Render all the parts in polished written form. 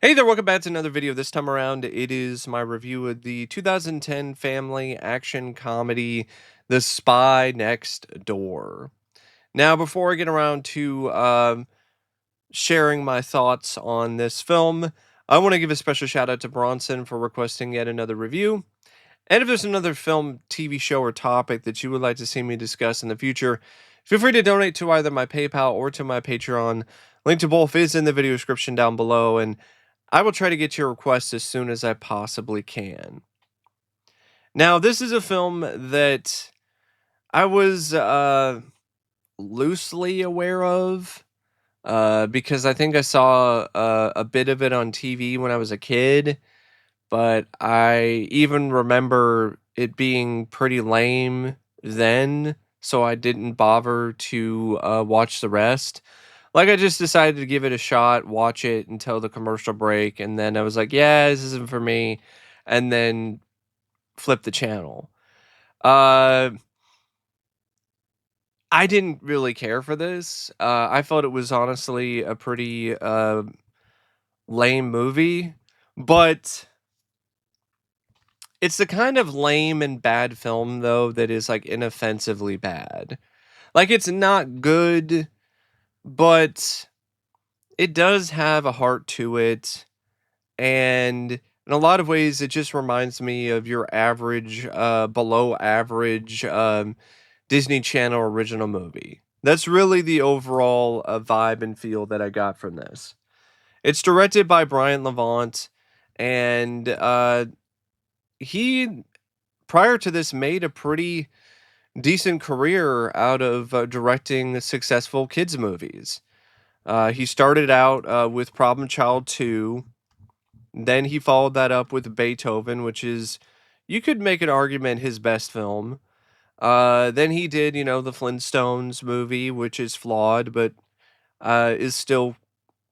Hey there, welcome back to another video. This time around, it is my review of the 2010 family action comedy, The Spy Next Door. Now, before I get around to sharing my thoughts on this film, I want to give a special shout out to Bronson for requesting yet another review. And if there's another film, TV show, or topic that you would like to see me discuss in the future, feel free to donate to either my PayPal or to my Patreon. Link to both is in the video description down below, and I will try to get your requests as soon as I possibly can. Now, this is a film that I was loosely aware of because I think I saw a bit of it on TV when I was a kid, but I even remember it being pretty lame then, so I didn't bother to watch the rest. Like, I just decided to give it a shot, watch it until the commercial break, and then I was like, "Yeah, this isn't for me," and then flip the channel. Uh, I didn't really care for this. I felt it was honestly a pretty lame movie, but it's the kind of lame and bad film though that is like inoffensively bad. Like, it's not good, but it does have a heart to it. And in a lot of ways, it just reminds me of your average, below average Disney Channel original movie. That's really the overall vibe and feel that I got from this. It's directed by Brian Levant, and he, prior to this, made a pretty decent career out of directing successful kids' movies. He started out with Problem Child 2. Then he followed that up with Beethoven, which is, you could make an argument, his best film. Then he did, the Flintstones movie, which is flawed, but is still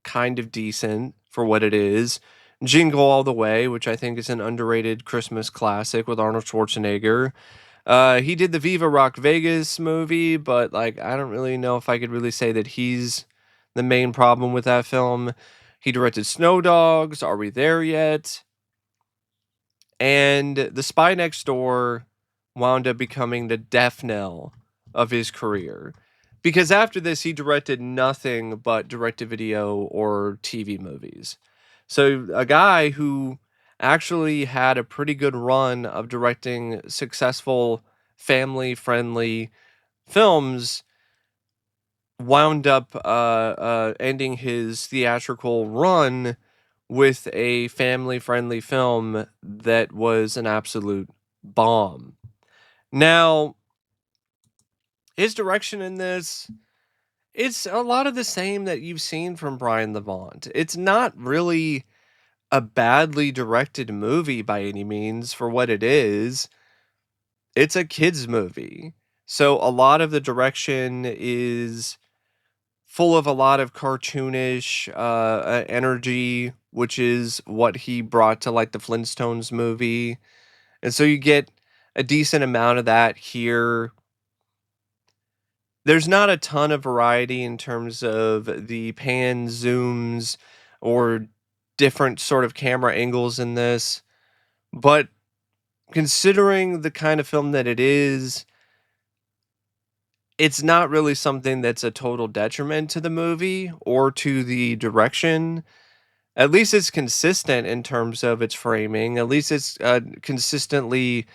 kind of decent for what it is. Jingle All the Way, which I think is an underrated Christmas classic with Arnold Schwarzenegger. He did the Viva Rock Vegas movie, but like, I don't really know if I could really say that he's the main problem with that film. He directed Snow Dogs, Are We There Yet? And The Spy Next Door wound up becoming the death knell of his career. Because after this, he directed nothing but direct-to-video or TV movies. So a guy who actually had a pretty good run of directing successful, family-friendly films wound up ending his theatrical run with a family-friendly film that was an absolute bomb. Now, his direction in this, it's a lot of the same that you've seen from Brian Levant. It's not really a badly directed movie by any means for what it is. It's a kids movie. So a lot of the direction is full of a lot of cartoonish energy, which is what he brought to like the Flintstones movie. And so you get a decent amount of that here. There's not a ton of variety in terms of the pan zooms or different sort of camera angles in this, but considering the kind of film that it is, it's not really something that's a total detriment to the movie or to the direction. At least it's consistent in terms of its framing. At least it's consistently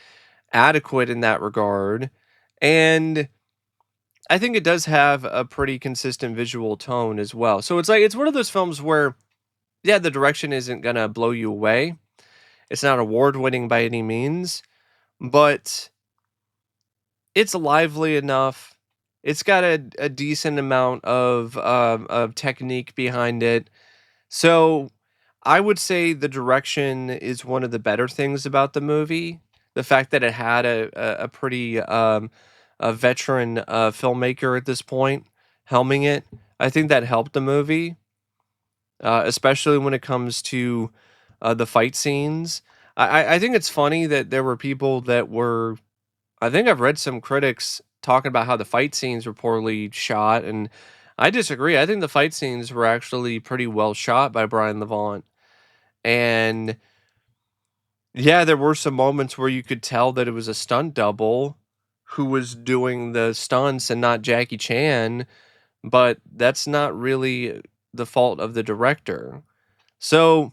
adequate in that regard. And I think it does have a pretty consistent visual tone as well. So it's like, it's one of those films where, yeah, the direction isn't going to blow you away. It's not award winning by any means, but it's lively enough. It's got a decent amount of technique behind it. So I would say the direction is one of the better things about the movie. The fact that it had a pretty a veteran filmmaker at this point helming it, I think that helped the movie, especially when it comes to the fight scenes. I think it's funny that there were people that were, I think I've read some critics talking about how the fight scenes were poorly shot, and I disagree. I think the fight scenes were actually pretty well shot by Brian Levant. And yeah, there were some moments where you could tell that it was a stunt double who was doing the stunts and not Jackie Chan, but that's not really the fault of the director. So,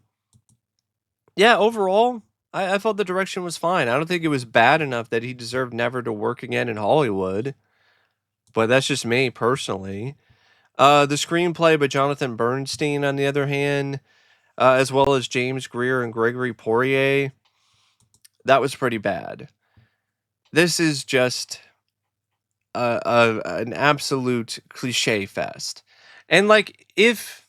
yeah, overall, I felt the direction was fine. I don't think it was bad enough that he deserved never to work again in Hollywood, but that's just me personally. The screenplay by Jonathan Bernstein, on the other hand, as well as James Greer and Gregory Poirier, that was pretty bad. This is just an absolute cliche fest. And like if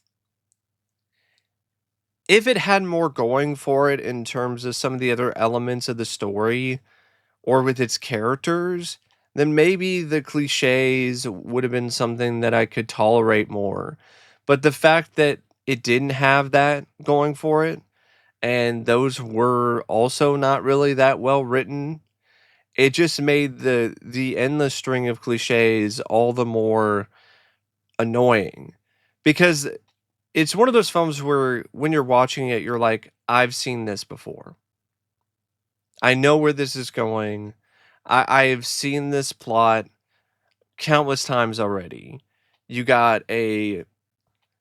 it had more going for it in terms of some of the other elements of the story or with its characters, then maybe the cliches would have been something that I could tolerate more. But the fact that it didn't have that going for it, and those were also not really that well written, it just made the endless string of cliches all the more annoying. Because it's one of those films where when you're watching it, you're like, I've seen this before. I know where this is going. I've seen this plot countless times already. You got a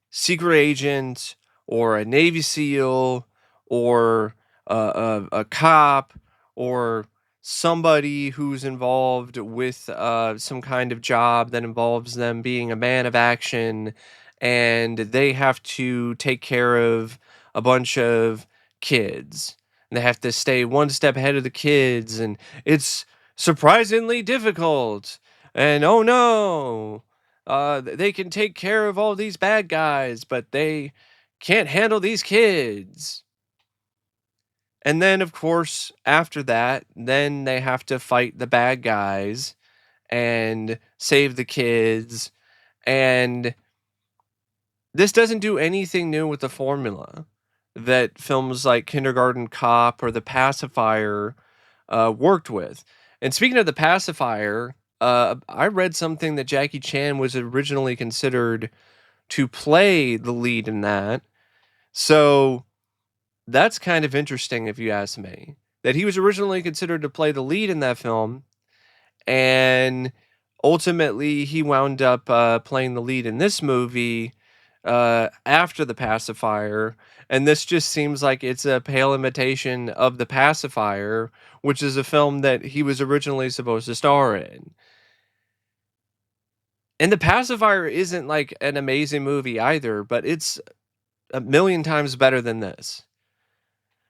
secret agent or a Navy SEAL or a cop or somebody who's involved with some kind of job that involves them being a man of action, and they have to take care of a bunch of kids. And they have to stay one step ahead of the kids, and it's surprisingly difficult. And oh no, they can take care of all these bad guys, but they can't handle these kids. And then, of course, after that, then they have to fight the bad guys and save the kids. And this doesn't do anything new with the formula that films like Kindergarten Cop or The Pacifier worked with. And speaking of The Pacifier, I read something that Jackie Chan was originally considered to play the lead in that. So that's kind of interesting, if you ask me. That he was originally considered to play the lead in that film, and ultimately he wound up playing the lead in this movie after The Pacifier. And this just seems like it's a pale imitation of The Pacifier, which is a film that he was originally supposed to star in. And The Pacifier isn't like an amazing movie either, but it's a million times better than this.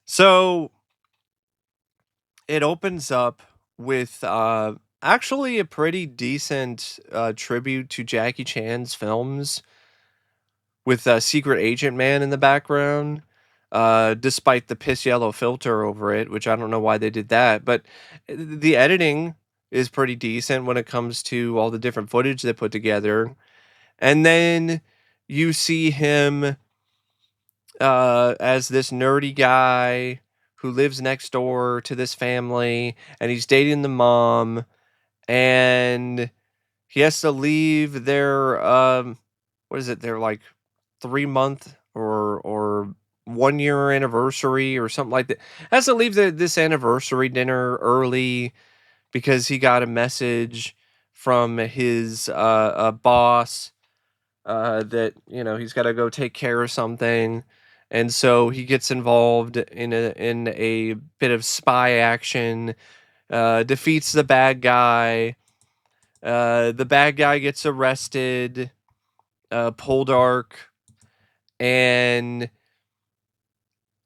So it opens up with actually a pretty decent tribute to Jackie Chan's films with Secret Agent Man in the background, despite the piss yellow filter over it, which I don't know why they did that. But the editing is pretty decent when it comes to all the different footage they put together. And then you see him as this nerdy guy who lives next door to this family, and he's dating the mom, and he has to leave their what is it? Their like 3 month or 1 year anniversary or something like that. Has to leave this anniversary dinner early because he got a message from his boss that he's got to go take care of something, and so he gets involved in a bit of spy action, defeats the bad guy. The bad guy gets arrested, Poldark, and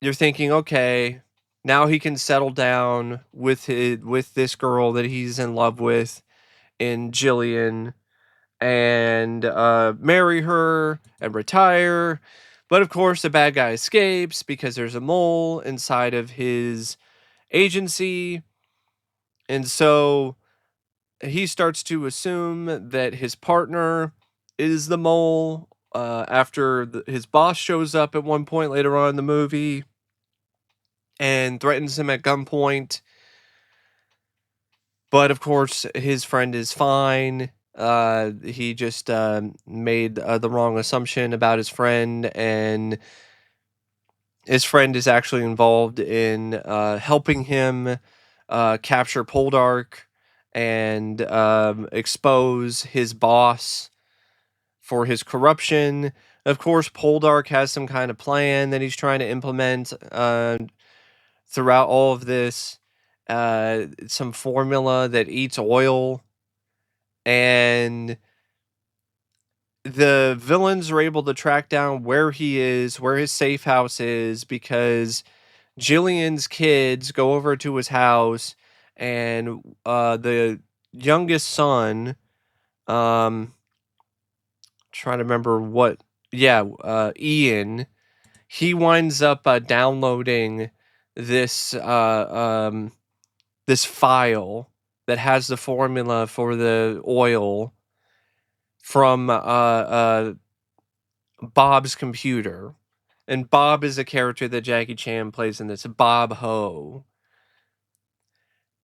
you're thinking, okay, now he can settle down with this girl that he's in love with, in Jillian, and marry her and retire. But of course, the bad guy escapes because there's a mole inside of his agency. And so he starts to assume that his partner is the mole after his boss shows up at one point later on in the movie and threatens him at gunpoint. But of course, his friend is fine. He just made the wrong assumption about his friend, and his friend is actually involved in helping him capture Poldark and expose his boss for his corruption. Of course, Poldark has some kind of plan that he's trying to implement throughout all of this. Some formula that eats oil, and the villains are able to track down where he is, where his safe house is, because Jillian's kids go over to his house, and the youngest son, trying to remember what, yeah, Ian, he winds up downloading this this file that has the formula for the oil from Bob's computer. And Bob is a character that Jackie Chan plays in this, Bob Ho.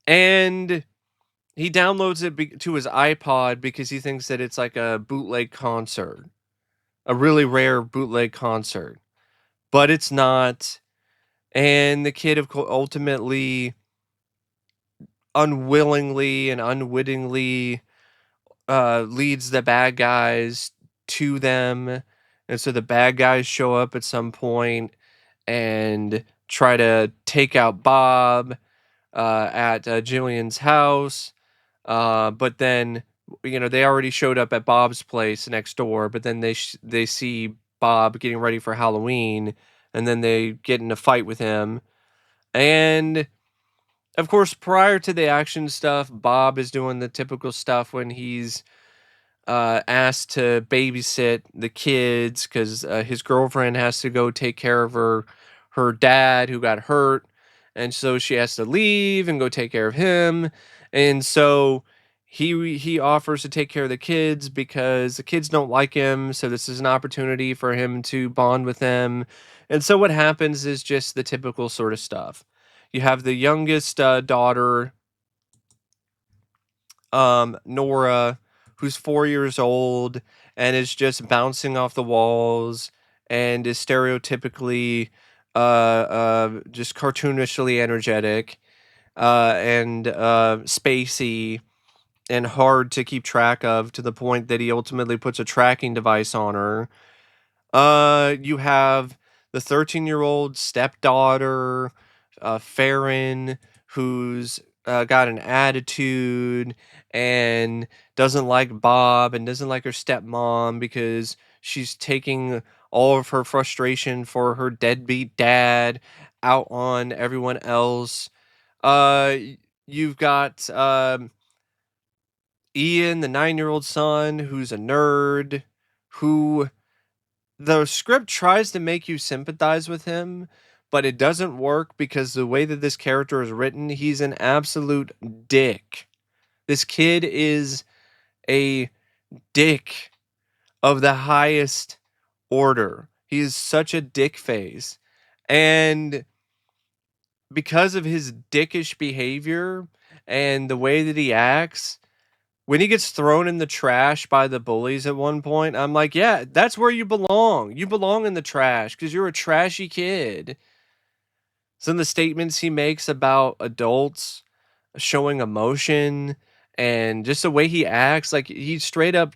And he downloads it to his iPod because he thinks that it's like a bootleg concert, a really rare bootleg concert. But it's not. And the kid, of course, ultimately, unwillingly and unwittingly leads the bad guys to them. And so the bad guys show up at some point and try to take out Bob at Jillian's house. But then, they already showed up at Bob's place next door, but then they see Bob getting ready for Halloween, and then they get in a fight with him. And of course, prior to the action stuff, Bob is doing the typical stuff when he's asked to babysit the kids because his girlfriend has to go take care of her dad who got hurt, and so she has to leave and go take care of him. And so he offers to take care of the kids because the kids don't like him, so this is an opportunity for him to bond with them. And so what happens is just the typical sort of stuff. You have the youngest daughter, Nora, who's 4 years old and is just bouncing off the walls and is stereotypically just cartoonishly energetic and spacey and hard to keep track of, to the point that he ultimately puts a tracking device on her. You have the 13-year-old stepdaughter, Farron, who's got an attitude and doesn't like Bob and doesn't like her stepmom because she's taking all of her frustration for her deadbeat dad out on everyone else. You've got Ian, the 9-year-old son, who's a nerd, who the script tries to make you sympathize with him, but it doesn't work because the way that this character is written, he's an absolute dick. This kid is a dick of the highest order. He is such a dick face. And because of his dickish behavior and the way that he acts, when he gets thrown in the trash by the bullies at one point, I'm like, yeah, that's where you belong. You belong in the trash because you're a trashy kid. Some of the statements he makes about adults showing emotion and just the way he acts, like he straight up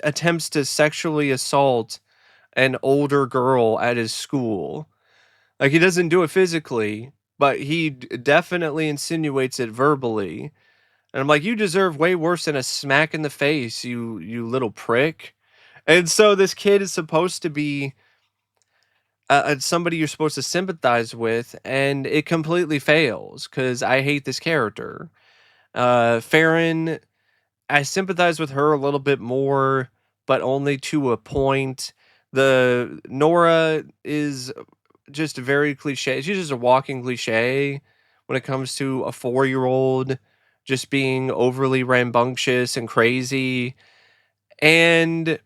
attempts to sexually assault an older girl at his school. Like, he doesn't do it physically, but he definitely insinuates it verbally. And I'm like, you deserve way worse than a smack in the face, you little prick. And so this kid is supposed to be somebody you're supposed to sympathize with, and it completely fails because I hate this character. Farron, I sympathize with her a little bit more, but only to a point. The Nora is just very cliche. She's just a walking cliche when it comes to a 4-year-old just being overly rambunctious and crazy. And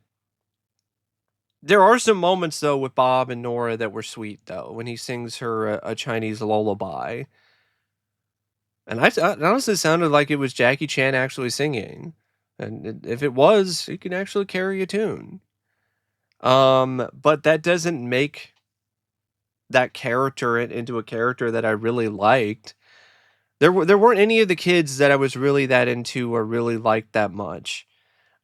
there are some moments though with Bob and Nora that were sweet though, when he sings her a Chinese lullaby. And it honestly sounded like it was Jackie Chan actually singing. And if it was, he can actually carry a tune. But that doesn't make that character into a character that I really liked. There weren't any of the kids that I was really that into or really liked that much.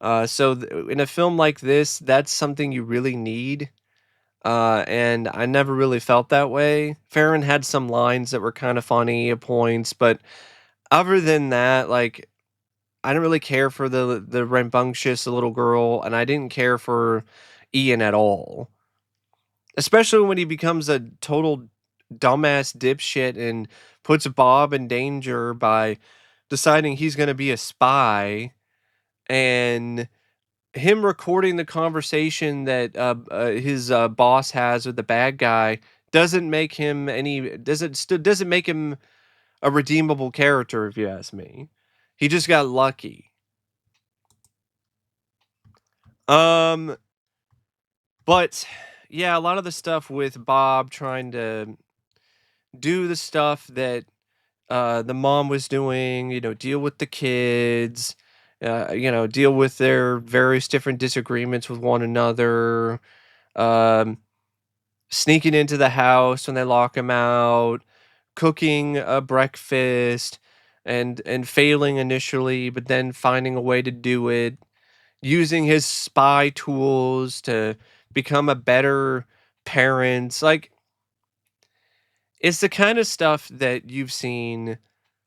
In a film like this, that's something you really need. And I never really felt that way. Farron had some lines that were kind of funny at points, but other than that, like I didn't really care for the rambunctious little girl, and I didn't care for Ian at all. Especially when he becomes a total dumbass dipshit and puts Bob in danger by deciding he's going to be a spy, and him recording the conversation that his boss has with the bad guy doesn't make him a redeemable character, if you ask me. He just got lucky. Um, but yeah, a lot of the stuff with Bob trying to do the stuff that the mom was doing, deal with the kids, deal with their various different disagreements with one another, um, sneaking into the house when they lock him out, cooking a breakfast, and failing initially, but then finding a way to do it, using his spy tools to become a better parent. Like, it's the kind of stuff that you've seen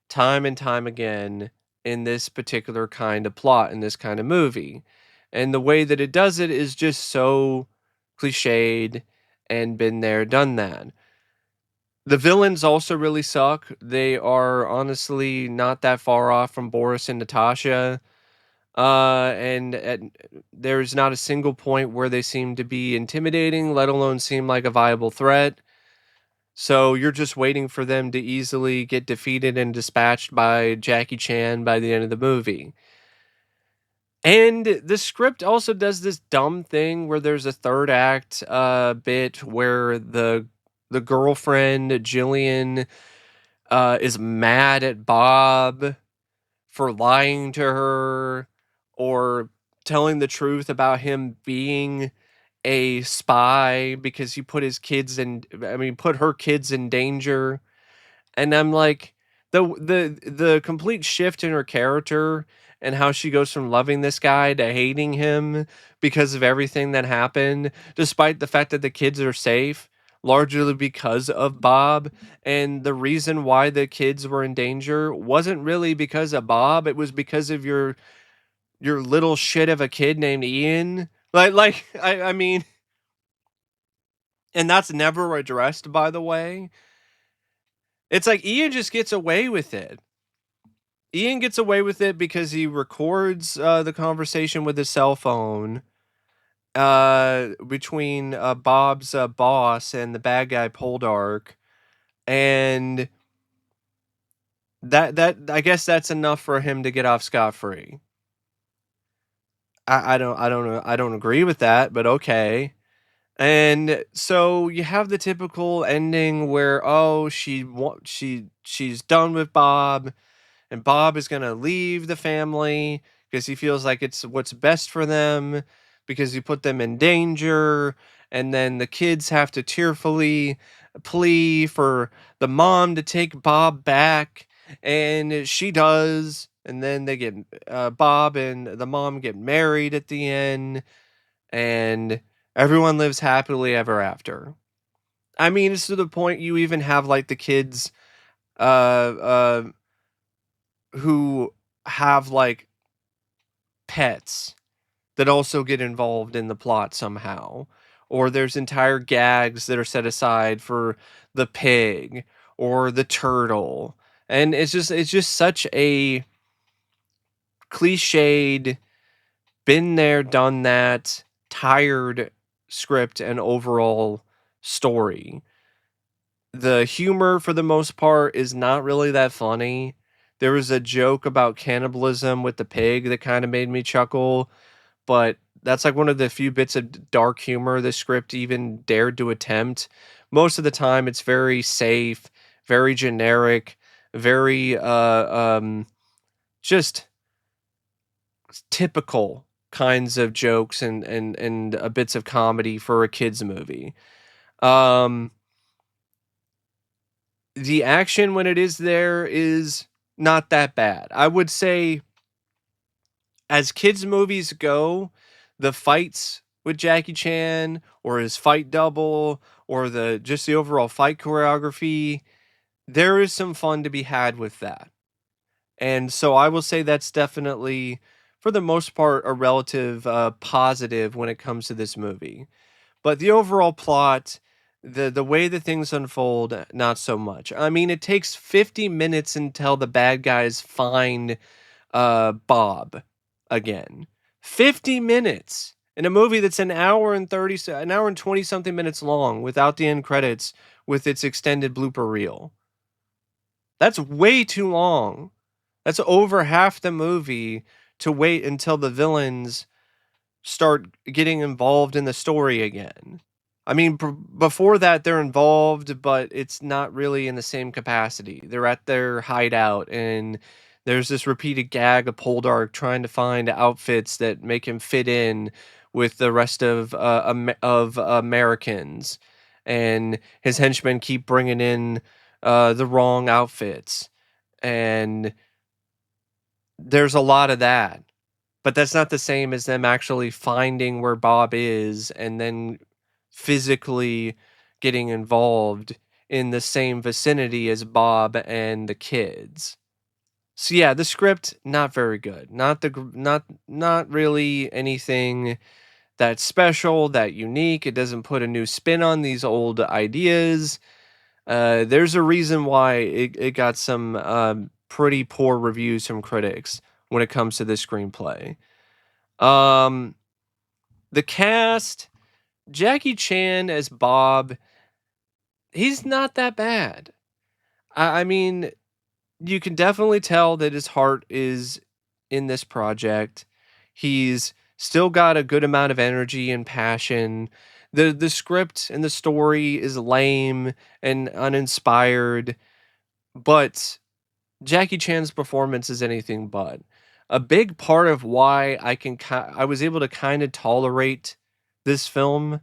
time and time again in this particular kind of plot in this kind of movie. And the way that it does it is just so cliched and been there, done that. The villains also really suck. They are honestly not that far off from Boris and Natasha. There's not a single point where they seem to be intimidating, let alone seem like a viable threat. So you're just waiting for them to easily get defeated and dispatched by Jackie Chan by the end of the movie. And the script also does this dumb thing where there's a third act bit where the girlfriend Jillian is mad at Bob for lying to her or telling the truth about him being a spy because he put put her kids in danger. And I'm like, the complete shift in her character and how she goes from loving this guy to hating him because of everything that happened, despite the fact that the kids are safe, largely because of Bob. And the reason why the kids were in danger wasn't really because of Bob, it was because of your little shit of a kid named Ian. I mean, and that's never addressed, by the way. It's like Ian just gets away with it. Ian gets away with it because he records the conversation with his cell phone between Bob's boss and the bad guy Poldark, and that I guess that's enough for him to get off scot free. I don't agree with that, but okay. And so you have the typical ending where she's done with Bob, and Bob is going to leave the family because he feels like it's what's best for them because he put them in danger. And then the kids have to tearfully plea for the mom to take Bob back, and she does. And then Bob and the mom get married at the end, and everyone lives happily ever after. I mean, it's to the point you even have like the kids uh, uh, who have like pets that also get involved in the plot somehow. Or there's entire gags that are set aside for the pig or the turtle. And it's just such a cliched, been there, done that, tired script and overall story. The humor for the most part is not really that funny. There was a joke about cannibalism with the pig that kind of made me chuckle, but that's like one of the few bits of dark humor the script even dared to attempt. Most of the time it's very safe, very generic, very just typical kinds of jokes and bits of comedy for a kids movie. Um The action when it is there is not that bad. I would say as kids movies go, the fights with Jackie Chan or his fight double or the overall fight choreography, there is some fun to be had with that. And so I will say that's definitely, for the most part, a relative positive when it comes to this movie. But the overall plot, the way that things unfold, not so much. I mean, it takes 50 minutes until the bad guys find Bob again. 50 minutes in a movie that's an hour and 20 something minutes long without the end credits with its extended blooper reel. That's way too long. That's over half the movie to wait until the villains start getting involved in the story again. I mean, before that, they're involved, but it's not really in the same capacity. They're at their hideout, and there's this repeated gag of Poldark trying to find outfits that make him fit in with the rest of Americans, and his henchmen keep bringing in the wrong outfits, and there's a lot of that. But that's not the same as them actually finding where Bob is and then physically getting involved in the same vicinity as Bob and the kids. So yeah, the script not very good. Not really anything that's special, that unique. It doesn't put a new spin on these old ideas. There's a reason why it got some pretty poor reviews from critics when it comes to this screenplay. Um, the cast, Jackie Chan as Bob, he's not that bad. I mean, you can definitely tell that his heart is in this project. He's still got a good amount of energy and passion. The script and the story is lame and uninspired, but Jackie Chan's performance is anything but. A big part of why I was able to kind of tolerate this film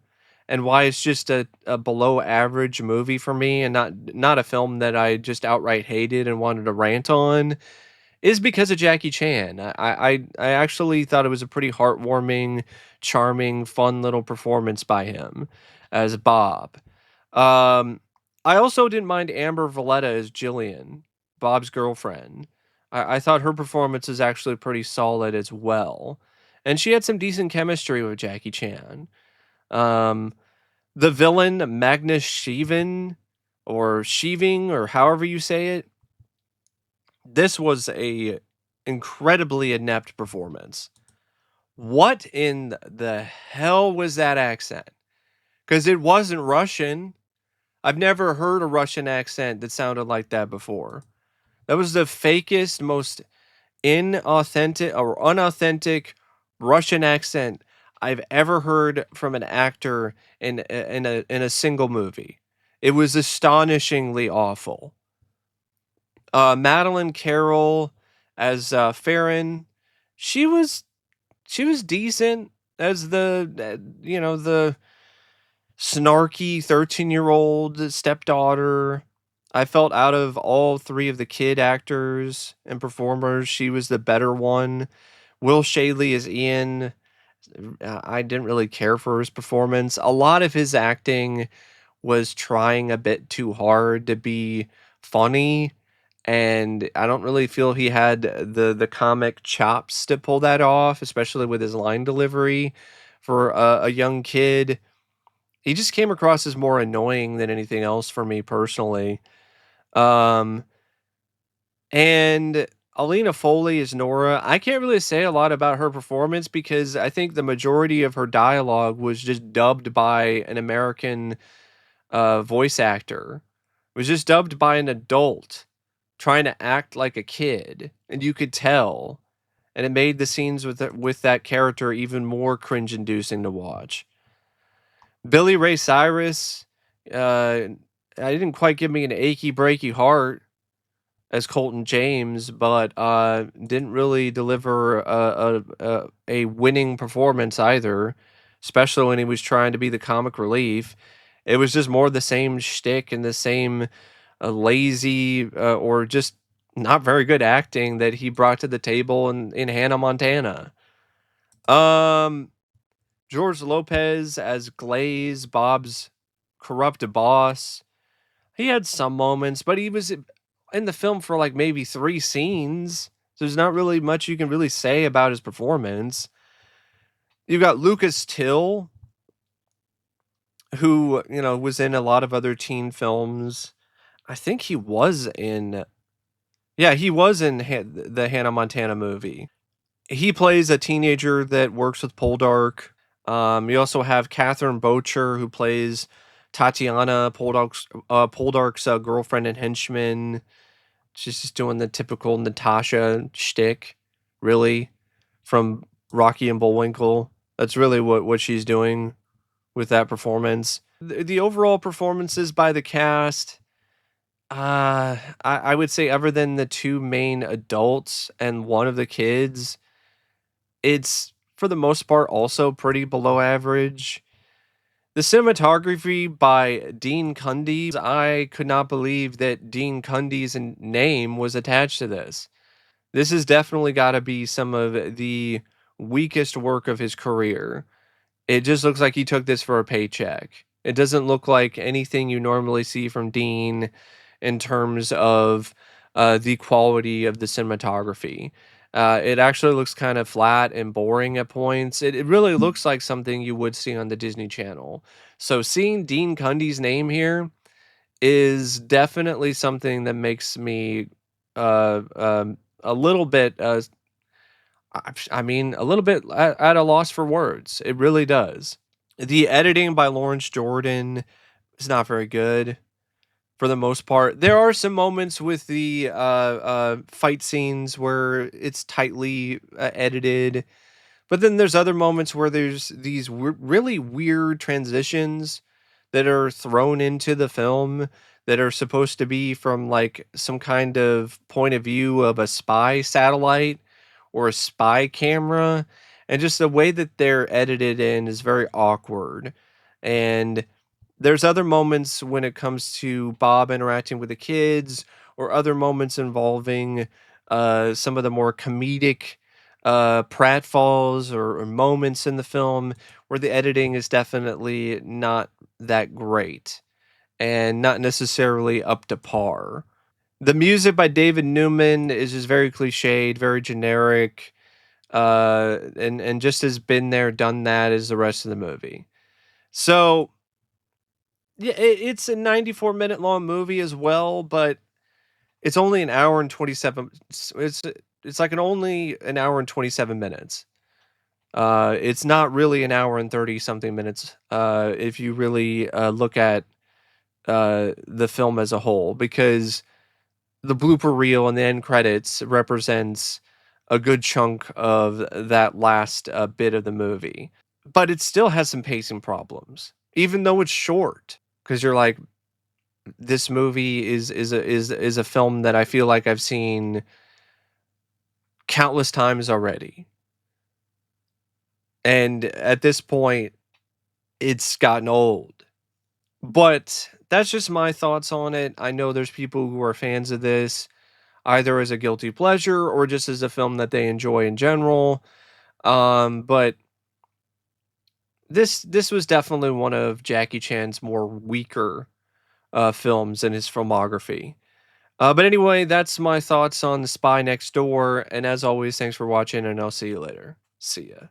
and why it's just a below average movie for me and not a film that I just outright hated and wanted to rant on is because of Jackie Chan. I actually thought it was a pretty heartwarming, charming, fun little performance by him as Bob. Um, I also didn't mind Amber Valletta as Jillian, Bob's girlfriend. I thought her performance is actually pretty solid as well, and she had some decent chemistry with Jackie Chan. Um, the villain Magnús Scheving or Scheving or however you say it, this was a incredibly inept performance. What in the hell was that accent? Because it wasn't Russian. I've never heard a Russian accent that sounded like that before. That was the fakest, most inauthentic or unauthentic Russian accent I've ever heard from an actor in a single movie. It was astonishingly awful. Madeline Carroll as Farron, she was she was decent as the snarky 13-year-old stepdaughter. I felt out of all three of the kid actors and performers, she was the better one. Will Shadley as Ian. I didn't really care for his performance. A lot of his acting was trying a bit too hard to be funny, and I don't really feel he had the comic chops to pull that off, especially with his line delivery for a young kid. He just came across as more annoying than anything else for me personally. Um, and Alina Foley is Nora. I can't really say a lot about her performance because I think the majority of her dialogue was just dubbed by an American voice actor. It was just dubbed by an adult trying to act like a kid, and you could tell. And it made the scenes with that character even more cringe-inducing to watch. Billy Ray Cyrus, I didn't quite give me an achy breaky heart as Colton James, but didn't really deliver a winning performance either, especially when he was trying to be the comic relief. It was just more the same shtick and the same lazy or just not very good acting that he brought to the table in Hannah Montana. Um, George Lopez as Glaze, Bob's corrupt boss. He had some moments, but he was in the film for like maybe 3 scenes. So there's not really much you can really say about his performance. You've got Lucas Till, who, was in a lot of other teen films. I think he was in yeah, he was in the Hannah Montana movie. He plays a teenager that works with Poldark. You also have Catherine Bocher, who plays Tatiana, Poldark's girlfriend and henchman. She's just doing the typical Natasha shtick, really, from Rocky and Bullwinkle. That's really what she's doing with that performance. The overall performances by the cast, I would say, other than the 2 main adults and one of the kids, it's for the most part also pretty below average. The cinematography by Dean Cundy, I could not believe that Dean Cundy's name was attached to this. This has definitely got to be some of the weakest work of his career. It just looks like he took this for a paycheck. It doesn't look like anything you normally see from Dean in terms of the quality of the cinematography. It actually looks kind of flat and boring at points. It really looks like something you would see on the Disney Channel. So seeing Dean Cundy's name here is definitely something that makes me a little bit I mean, a little bit at a loss for words. It really does. The editing by Lawrence Jordan is not very good for the most part. There are some moments with the fight scenes where it's tightly edited, but then there's other moments where there's these really weird transitions that are thrown into the film that are supposed to be from like some kind of point of view of a spy satellite or a spy camera. And just the way that they're edited in is very awkward. And there's other moments when it comes to Bob interacting with the kids, or other moments involving some of the more comedic pratfalls or moments in the film where the editing is definitely not that great and not necessarily up to par. The music by David Newman is just very cliched, very generic, and just has been there, done that as the rest of the movie. So yeah, it's a 94-minute long movie as well, but it's only an hour and 27. It's like only an hour and 27 minutes. It's not really an hour and 30 something minutes. If you really look at the film as a whole, because the blooper reel and the end credits represents a good chunk of that last bit of the movie. But it still has some pacing problems, even though it's short. Because you're like, this movie is a film that I feel like I've seen countless times already. And at this point, it's gotten old. But that's just my thoughts on it. I know there's people who are fans of this, either as a guilty pleasure or just as a film that they enjoy in general. But this was definitely one of Jackie Chan's more weaker films in his filmography. But anyway, that's my thoughts on The Spy Next Door. And as always, thanks for watching, and I'll see you later. See ya.